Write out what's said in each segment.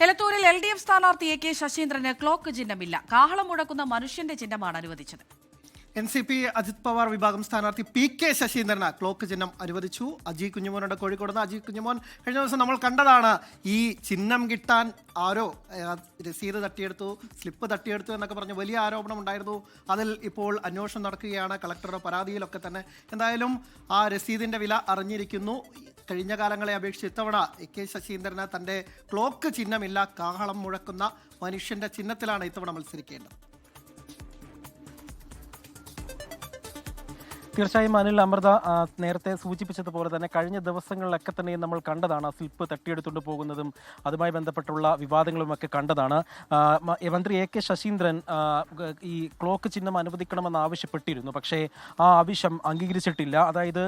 എലത്തൂരിൽ LDF സ്ഥാനാർത്ഥി AK ശശീന്ദ്രന് clock ചിഹ്നമില്ല. കാഹളം മുഴക്കുന്ന മനുഷ്യന്റെ ചിഹ്നമാണ് അനുവദിച്ചത്. NCP അജിത് പവാർ വിഭാഗം സ്ഥാനാർത്ഥി PK ശശീന്ദ്രന് ക്ലോക്ക് ചിഹ്നം അനുവദിച്ചു. അജി കുഞ്ഞുമോനുടെ കോഴിക്കോട് അജി കുഞ്ഞുമോൻ കഴിഞ്ഞ ദിവസം നമ്മൾ കണ്ടതാണ്. ഈ ചിഹ്നം കിട്ടാൻ ആരോ രസീത് തട്ടിയെടുത്തു, സ്ലിപ്പ് തട്ടിയെടുത്തു എന്നൊക്കെ പറഞ്ഞ് വലിയ ആരോപണം ഉണ്ടായിരുന്നു. അതിൽ ഇപ്പോൾ അന്വേഷണം നടക്കുകയാണ്. കളക്ടറുടെ പരാതിയിലൊക്കെ തന്നെ എന്തായാലും ആ രസീതിന്റെ വില അറിഞ്ഞിരിക്കുന്നു. കഴിഞ്ഞ കാലങ്ങളെ അപേക്ഷിച്ച് ഇത്തവണ AK ശശീന്ദ്രന് തൻ്റെ ക്ലോക്ക് ചിഹ്നമില്ല. കാഹളം മുഴക്കുന്ന മനുഷ്യന്റെ ചിഹ്നത്തിലാണ് ഇത്തവണ മത്സരിക്കേണ്ടത്. തീർച്ചയായും അനിൽ, അമൃത നേരത്തെ സൂചിപ്പിച്ചതുപോലെ തന്നെ കഴിഞ്ഞ ദിവസങ്ങളിലൊക്കെ തന്നെ നമ്മൾ കണ്ടതാണ് സ്ലിപ്പ് തട്ടിയെടുത്തുകൊണ്ട് പോകുന്നതും അതുമായി ബന്ധപ്പെട്ടുള്ള വിവാദങ്ങളുമൊക്കെ കണ്ടതാണ്. മന്ത്രി AK ശശീന്ദ്രൻ ഈ ക്ലോക്ക് ചിഹ്നം അനുവദിക്കണമെന്ന് ആവശ്യപ്പെട്ടിരുന്നു. പക്ഷേ ആ ആവശ്യം അംഗീകരിച്ചിട്ടില്ല. അതായത്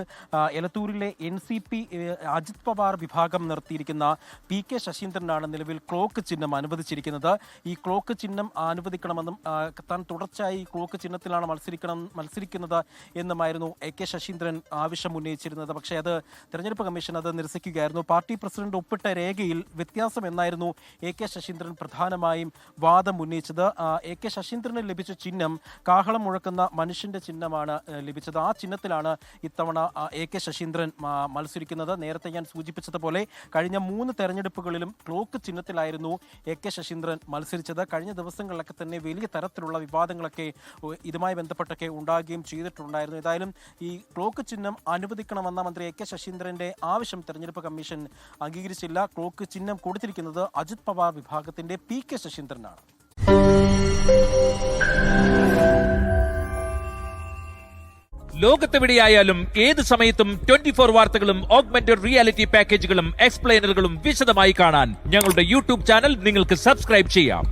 എലത്തൂരിലെ NCP അജിത് പവാർ വിഭാഗം നിർത്തിയിരിക്കുന്ന PK ശശീന്ദ്രനാണ് നിലവിൽ ക്ലോക്ക് ചിഹ്നം അനുവദിച്ചിരിക്കുന്നത്. ഈ ക്ലോക്ക് ചിഹ്നം അനുവദിക്കണമെന്നും താൻ തുടർച്ചയായി ക്ലോക്ക് ചിഹ്നത്തിലാണ് മത്സരിക്കുന്നത് എന്നുമായിരുന്നു AK ശശീന്ദ്രൻ ആവശ്യം ഉന്നയിച്ചിരുന്നത്. പക്ഷേ അത് തെരഞ്ഞെടുപ്പ് കമ്മീഷൻ അത് നിരസിക്കുകയായിരുന്നു. പാർട്ടി പ്രസിഡന്റ് ഒപ്പിട്ട രേഖയിൽ വ്യത്യാസം എന്നായിരുന്നു AK ശശീന്ദ്രൻ പ്രധാനമായും വാദം ഉന്നയിച്ചത്. AK ശശീന്ദ്രന് ലഭിച്ച ചിഹ്നം കാഹളം മുഴക്കുന്ന മനുഷ്യന്റെ ചിഹ്നമാണ് ലഭിച്ചത്. ആ ചിഹ്നത്തിലാണ് ഇത്തവണ AK ശശീന്ദ്രൻ മത്സരിക്കുന്നത്. നേരത്തെ ഞാൻ സൂചിപ്പിച്ചതുപോലെ കഴിഞ്ഞ 3 തെരഞ്ഞെടുപ്പുകളിലും ക്ലോക്ക് ചിഹ്നത്തിലായിരുന്നു AK ശശീന്ദ്രൻ മത്സരിച്ചത്. കഴിഞ്ഞ ദിവസങ്ങളിലൊക്കെ തന്നെ വലിയ തരത്തിലുള്ള വിവാദങ്ങളൊക്കെ ഇതുമായി ബന്ധപ്പെട്ടൊക്കെ ഉണ്ടാകുകയും ചെയ്തിട്ടുണ്ടായിരുന്നു. ഏതായാലും ഈ ക്ലോക്ക് ചിഹ്നം അനുവദിക്കണമെന്ന മന്ത്രി AK ശശീന്ദ്രന്റെ ആവശ്യം തെരഞ്ഞെടുപ്പ് കമ്മീഷൻ അംഗീകരിച്ചില്ല. ക്ലോക്ക് ചിഹ്നം കൊടുത്തിരിക്കുന്നത് അജിത് പവാർ വിഭാഗത്തിന്റെ PK ശശീന്ദ്രനാണ്. ലോകത്തെവിടെയായാലും ഏത് സമയത്തും 24 വാർത്തകളും ഓഗ്മെന്റഡ് റിയാലിറ്റി പാക്കേജുകളും എക്സ്പ്ലെയിനറുകളും വിശദമായി കാണാൻ ഞങ്ങളുടെ YouTube ചാനൽ നിങ്ങൾക്ക് സബ്സ്ക്രൈബ് ചെയ്യാം.